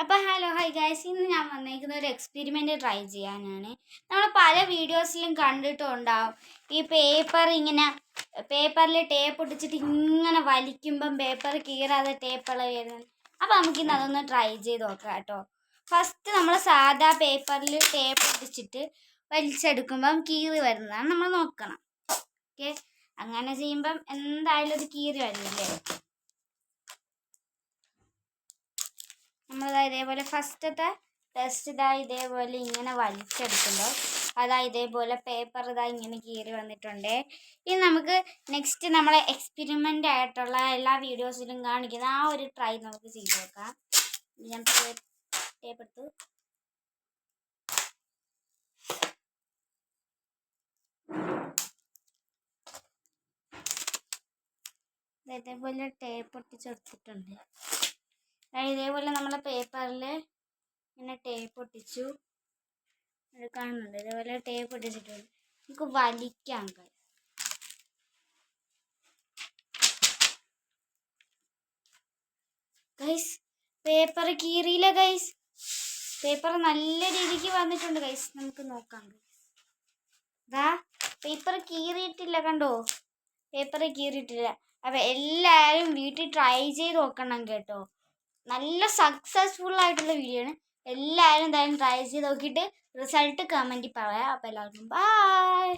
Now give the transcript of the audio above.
അപ്പോൾ hello hi guys, ഇന്ന് ഞാൻ വന്നിരിക്കുന്ന ഒരു എക്സ്പെരിമെൻ്റ് ട്രൈ ചെയ്യാനാണ്. നമ്മൾ പല വീഡിയോസിലും കണ്ടിട്ടുണ്ടാവും ഈ പേപ്പറിൽ ടേപ്പ് ഒട്ടിച്ചിട്ട് ഇങ്ങനെ വലിക്കുമ്പം പേപ്പർ കീറാതെ ടേപ്പുകൾ വരുന്നത്. അപ്പോൾ നമുക്കിന്ന് അതൊന്ന് ട്രൈ ചെയ്ത് നോക്കാം കേട്ടോ. ഫസ്റ്റ് നമ്മൾ സാധാ പേപ്പറിൽ ടേപ്പ് ഒട്ടിച്ചിട്ട് വലിച്ചെടുക്കുമ്പം കീറി വരുന്നതാണ് നമ്മൾ നോക്കണം. ഓക്കെ, അങ്ങനെ ചെയ്യുമ്പം എന്തായാലും അത് കീറി വരില്ലേ. നമ്മളിതാ ഇതേപോലെ ഫസ്റ്റത്തെ ടെസ്റ്റ് ഇതേപോലെ ഇങ്ങനെ വലിച്ചെടുക്കുമ്പോൾ ഇതേപോലെ പേപ്പർ ഇങ്ങനെ കീറി വന്നിട്ടുണ്ട്. ഇനി നമുക്ക് നെക്സ്റ്റ് നമ്മളെ എക്സ്പെരിമെൻ്റ് ആയിട്ടുള്ള എല്ലാ വീഡിയോസിലും കാണിക്കുന്ന ആ ഒരു ട്രൈ നമുക്ക് ചെയ്ത് നോക്കാം. ഞാൻ ടേപ്പ് എടുത്തു. ഇതേപോലെ ടേപ്പ് ഒട്ടിച്ചെടുത്തിട്ടുണ്ട്. ഇതേപോലെ നമ്മളെ പേപ്പറിൽ ഇങ്ങനെ ടേപ്പ് ഒട്ടിച്ചു കാണുന്നുണ്ട്. ഇതേപോലെ ടേപ്പ് ഒട്ടിച്ചിട്ടുണ്ട്. നമുക്ക് വലിക്കാം. ഗൈസ്, പേപ്പർ കീറിയില്ല ഗൈസ്. പേപ്പർ നല്ല രീതിക്ക് വന്നിട്ടുണ്ട് ഗൈസ്. നമുക്ക് നോക്കാം ഗൈസ്. പേപ്പർ കീറിയിട്ടില്ല, കണ്ടോ? പേപ്പർ കീറിയിട്ടില്ല. അപ്പം എല്ലാവരും വീട്ടിൽ ട്രൈ ചെയ്ത് നോക്കണം കേട്ടോ. നല്ല സക്സസ്ഫുൾ ആയിട്ടുള്ള വീഡിയോ ആണ്. എല്ലാവരും എന്തായാലും ട്രൈ ചെയ്ത് നോക്കിയിട്ട് റിസൾട്ട് കമൻറ്റിൽ പറയാം. അപ്പോൾ എല്ലാവർക്കും ബൈ.